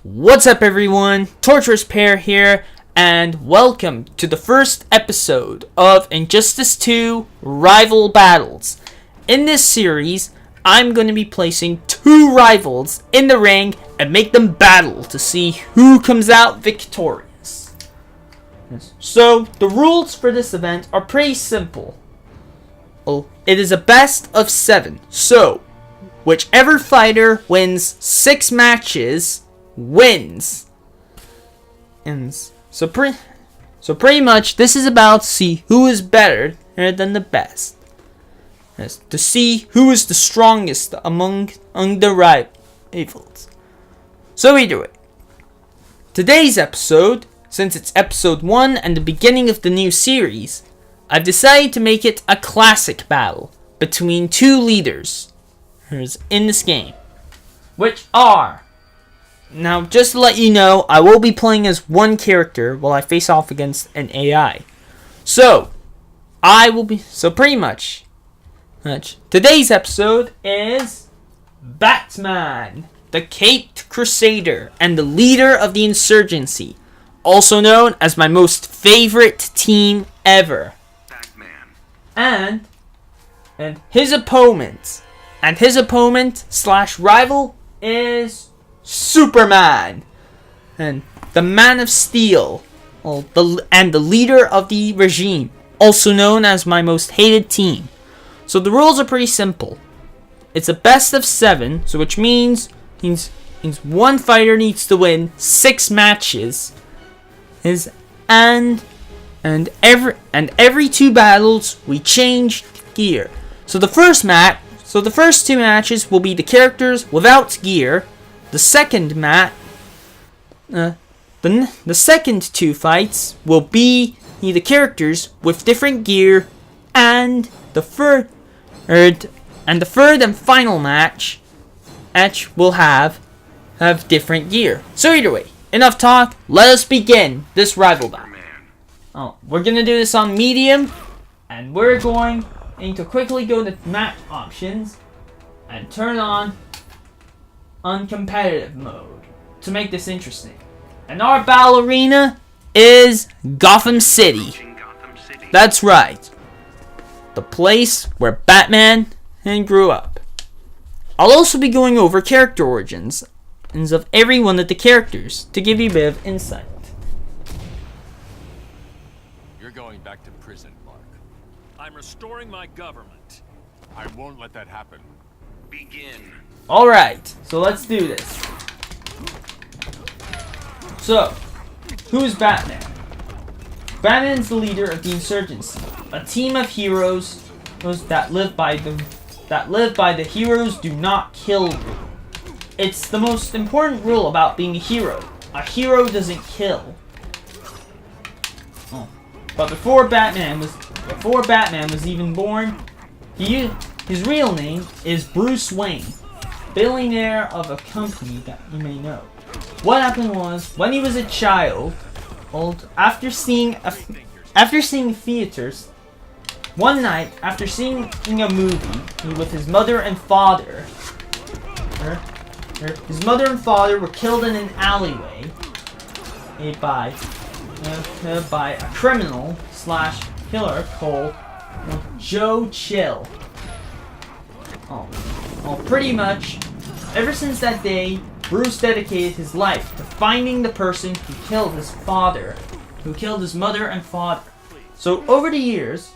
What's up everyone, Torturous Pair here, and welcome to the first episode of Injustice 2 Rival Battles. In this series, I'm going to be placing two rivals in the ring and make them battle to see who comes out victorious. So, the rules for this event are pretty simple. It is a best of 7, so whichever fighter wins 6 matches wins. And so pretty much this is about to see who is better than the best. Yes, to see who is the strongest among the rivals. So either way, today's episode, since it's episode 1 and the beginning of the new series, I've decided to make it a classic battle between two leaders in this game, which are... Now, just to let you know, I will be playing as one character while I face off against an AI. So pretty much, today's episode is Batman, the Caped Crusader, and the leader of the Insurgency, also known as my most favorite team ever. Batman. And his opponent slash rival is Superman, and the Man of Steel, and the leader of the regime, also known as my most hated team. So the rules are pretty simple. It's a best of 7, so which means one fighter needs to win 6 matches, and every 2 battles we change gear. So the first 2 matches will be the characters without gear. The second 2 fights will be the characters with different gear, and the third and final match will have different gear. So either way, enough talk. Let us begin this rival battle. We're gonna do this on medium, and we're going to quickly go to match options and turn on uncompetitive mode to make this interesting. And our battle arena is Gotham City. That's right, the place where Batman grew up. I'll also be going over character origins of every one of the characters to give you a bit of insight. You're going back to prison, Mark. I'm restoring my government. I won't let that happen. Begin. Alright, so let's do this. So, who is Batman? Batman's the leader of the Insurgency, a team of heroes that live by the heroes do not kill rule. It's the most important rule about being a hero. A hero doesn't kill. But before Batman was even born, his real name is Bruce Wayne, billionaire of a company that you may know. What happened was, when he was a child, after seeing theaters, one night after seeing a movie with his mother and father, his mother and father were killed in an alleyway by a criminal slash killer called Joe Chill. Pretty much, ever since that day, Bruce dedicated his life to finding the person who killed his mother and father. So over the years,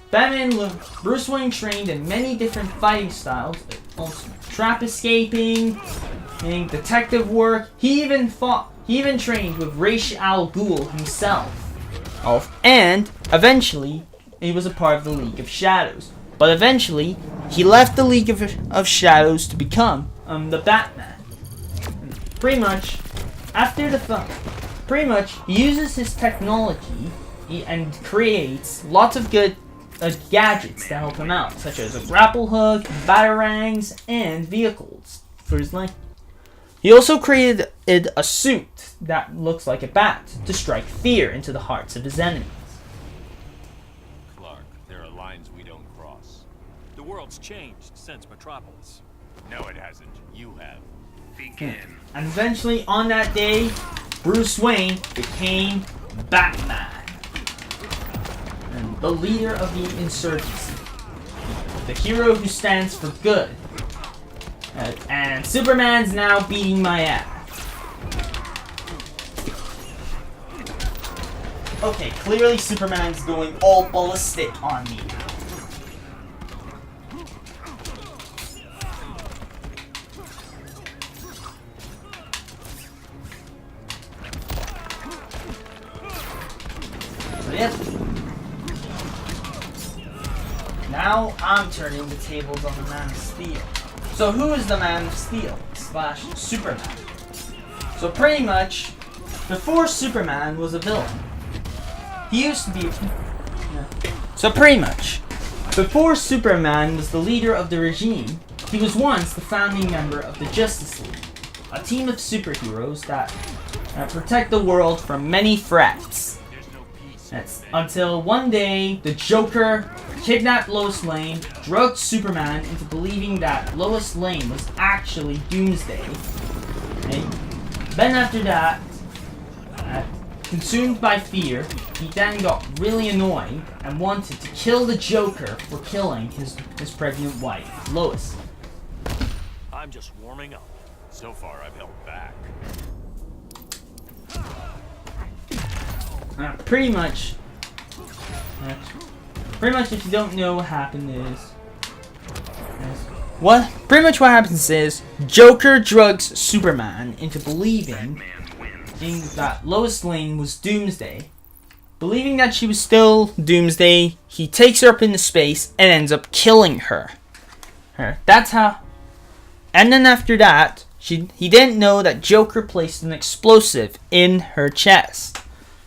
Bruce Wayne trained in many different fighting styles, also trap escaping, and detective work. He even trained with Ra's al Ghul himself. And eventually, he was a part of the League of Shadows. But eventually, he left the League of Shadows to become the Batman. Pretty much, he uses his technology and creates lots of good gadgets to help him out, such as a grapple hook, batarangs, and vehicles for his life. He also created a suit that looks like a bat to strike fear into the hearts of his enemies. Clark, there are lines we don't cross. The world's changed since Metropolis. No, it hasn't. You have. Begin. And eventually, on that day, Bruce Wayne became Batman. And the leader of the Insurgency. The hero who stands for good. And Superman's now beating my ass. Okay, clearly Superman's going all ballistic on me. So yep. Now I'm turning the tables on the Man of Steel. So who is the Man of Steel / Superman? So pretty much, before Superman was a villain, he used to be... So pretty much, before Superman was the leader of the regime, he was once the founding member of the Justice League, a team of superheroes that protect the world from many threats. Until one day, the Joker kidnapped Lois Lane, drugged Superman into believing that Lois Lane was actually Doomsday. Okay? Then after that, consumed by fear, he then got really annoyed and wanted to kill the Joker for killing his pregnant wife, Lois. I'm just warming up. So far, I've held back. Pretty much, if you don't know what happened pretty much what happens is Joker drugs Superman into believing that Lois Lane was Doomsday. Believing that she was still Doomsday, he takes her up into space and ends up killing her. That's how. And then after that, he didn't know that Joker placed an explosive in her chest.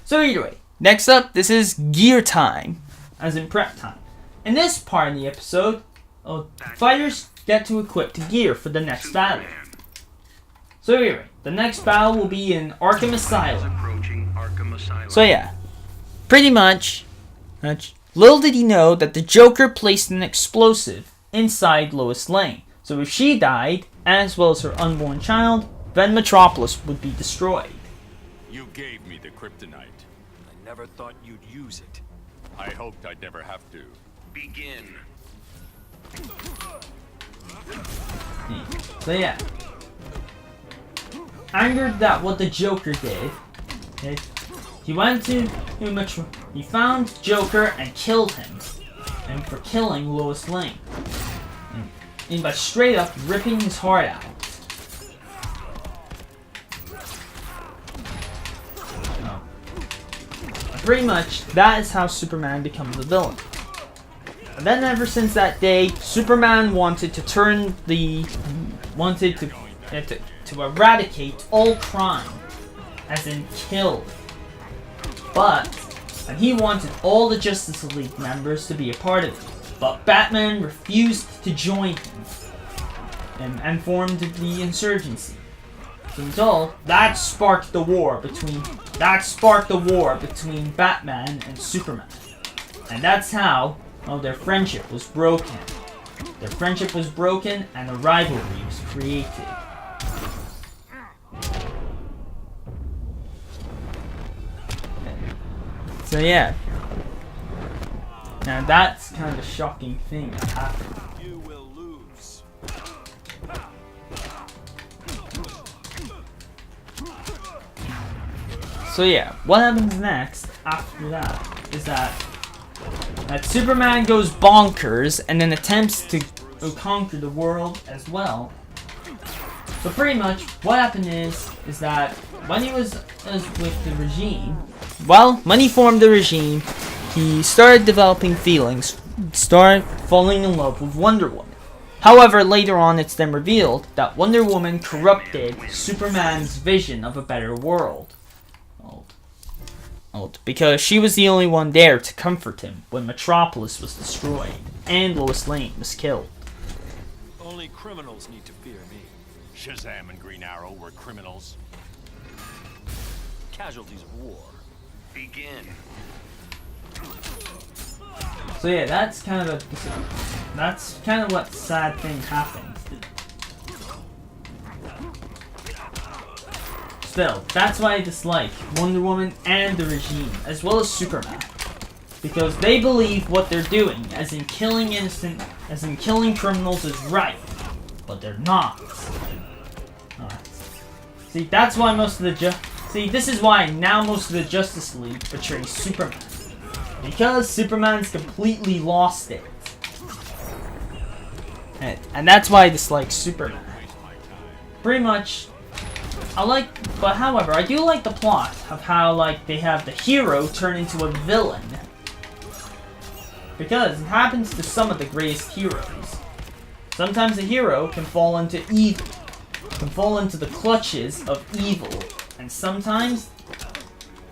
So either way, next up, this is gear time, as in prep time. In this part of the episode, fighters get to equip the gear for the next battle. So anyway, the next battle will be in Arkham Asylum. So yeah, pretty much, little did he know that the Joker placed an explosive inside Lois Lane. So if she died, as well as her unborn child, then Metropolis would be destroyed. You gave me the kryptonite. I never thought you'd use it. I hoped I'd never have to. Begin. So yeah. Angered that what the Joker did, he went to he found Joker and killed him, and for killing Lois Lane, and by straight up ripping his heart out. Pretty much, that is how Superman becomes a villain. And then ever since that day, Superman wanted to eradicate all crime, as in kill. And he wanted all the Justice League members to be a part of it. But Batman refused to join him and formed the Insurgency. So that sparked the war between Batman and Superman. And that's how their friendship was broken. Their friendship was broken and a rivalry was created. So yeah. Now that's kind of a shocking thing that happened. You will lose. So yeah, what happens next after that is that Superman goes bonkers and then attempts to conquer the world as well. So pretty much what happened is that when he was with the regime, when he formed the regime, he started developing feelings, started falling in love with Wonder Woman. However, later on it's then revealed that Wonder Woman corrupted Superman's vision of a better world. Because she was the only one there to comfort him when Metropolis was destroyed and Lois Lane was killed. Only criminals need to fear me. Shazam and Green Arrow were criminals. Casualties of war. Begin. So yeah, that's kind of what sad thing happened. still, that's why I dislike Wonder Woman and the regime, as well as Superman. Because they believe what they're doing, as in killing criminals is right. But they're not. Alright. See, that's why most of the this is why now most of the Justice League betrays Superman. Because Superman's completely lost it. And that's why I dislike Superman. Pretty much, but however, I do like the plot of how, like, they have the hero turn into a villain. Because it happens to some of the greatest heroes. Sometimes a hero can fall into evil, can fall into the clutches of evil, and sometimes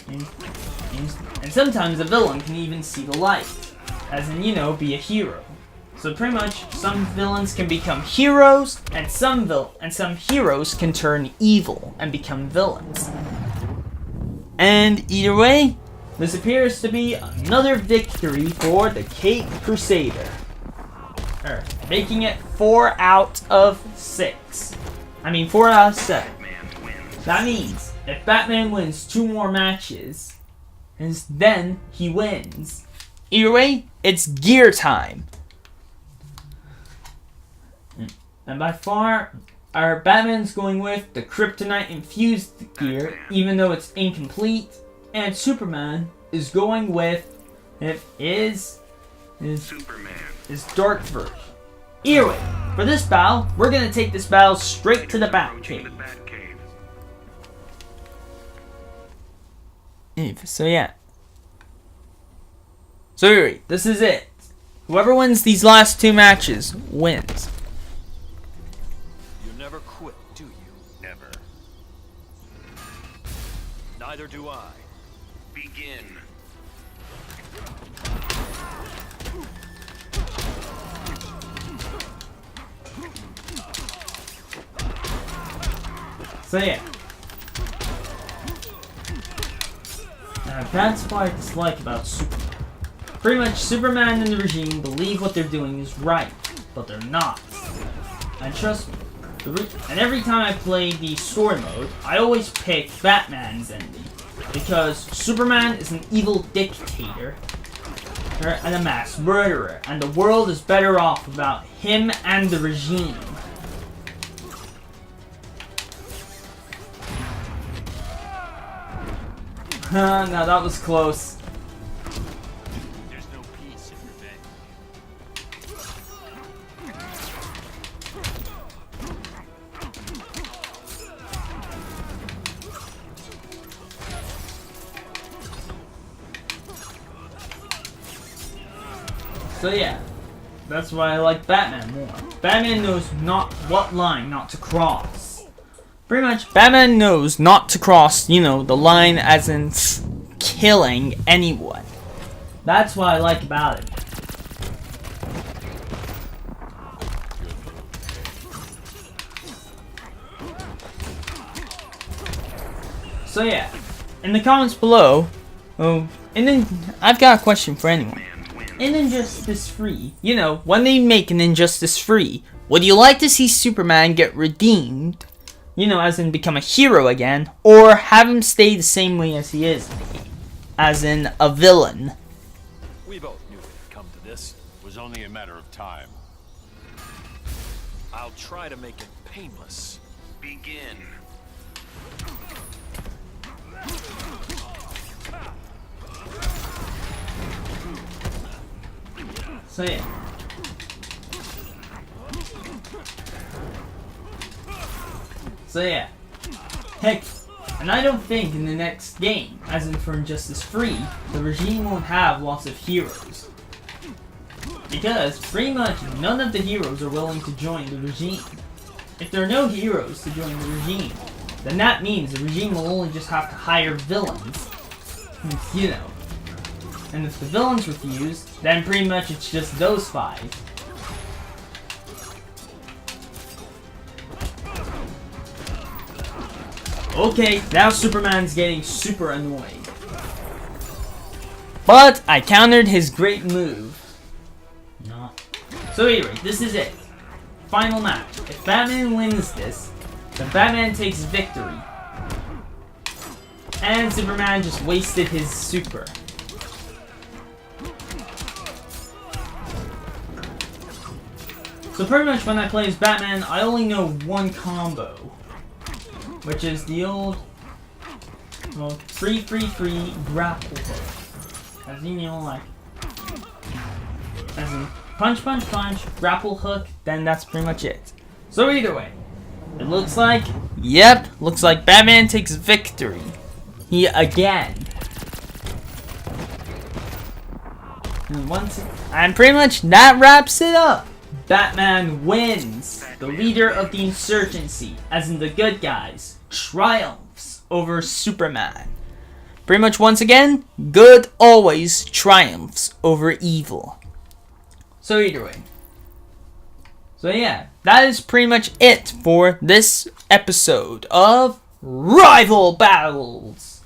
a villain can even see the light, as in, you know, be a hero. So pretty much, some villains can become heroes, and some heroes can turn evil and become villains. And either way, this appears to be another victory for the Caped Crusader. Making it 4 out of 6. I mean 4 out of 7. That means if Batman wins 2 more matches, then he wins. Either way, it's gear time. And by far, our Batman's going with the Kryptonite-infused gear, even though it's incomplete. And Superman is going with his dark version. Either way, for this battle, we're going to take this battle straight to the Batcave. So yeah. So anyway, this is it. Whoever wins these last 2 matches wins. You never quit, do you? Never. Neither do I. Begin. So yeah. Now that's what I dislike about Superman. Pretty much Superman and the regime believe what they're doing is right, but they're not. And trust me, and every time I play the story mode, I always pick Batman's ending. Because Superman is an evil dictator and a mass murderer, and the world is better off without him and the regime. Now that was close. There's no peace in revenge. So yeah, that's why I like Batman more. Batman knows not what line not to cross. Pretty much, Batman knows not to cross, you know, the line as in killing anyone. That's what I like about it. So yeah, in the comments below, and then I've got a question for anyone. In Injustice 3, you know, when they make an Injustice 3, would you like to see Superman get redeemed? You know, as in become a hero again, or have him stay the same way as he is, as in a villain? We both knew it would come to this. It was only a matter of time. I'll try to make it painless. Begin. So yeah. So yeah. Heck, and I don't think in the next game, as in for Injustice 3, the regime won't have lots of heroes. Because pretty much none of the heroes are willing to join the regime. If there are no heroes to join the regime, then that means the regime will only just have to hire villains. You know. And if the villains refuse, then pretty much it's just those 5. Okay, now Superman's getting super annoying. But I countered his great move. No. So anyway, this is it. Final match. If Batman wins this, then Batman takes victory. And Superman just wasted his super. So pretty much when I play as Batman, I only know one combo. Which is the old, well, free grapple hook. As you know, like, as in punch, grapple hook, then that's pretty much it. So either way, it looks like, looks like Batman takes victory. He again. And pretty much that wraps it up. Batman wins. The leader of the Insurgency, as in the good guys, triumphs over Superman. Pretty much once again, good always triumphs over evil. So either way. So yeah, that is pretty much it for this episode of Rival Battles.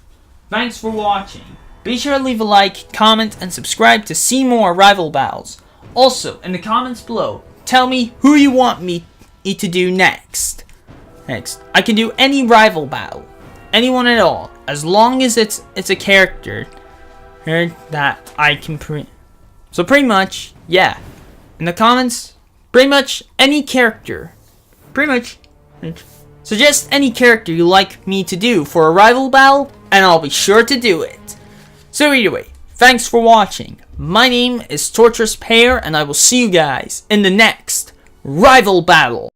Thanks for watching. Be sure to leave a like, comment, and subscribe to see more Rival Battles. Also, in the comments below, tell me who you want me to do next. I can do any rival battle. Anyone at all. As long as it's a character that I can So pretty much, yeah. In the comments, pretty much any character. Pretty much. Suggest any character you like me to do for a rival battle, and I'll be sure to do it. So either way, thanks for watching. My name is Torturous Pear, and I will see you guys in the next Rival Battle.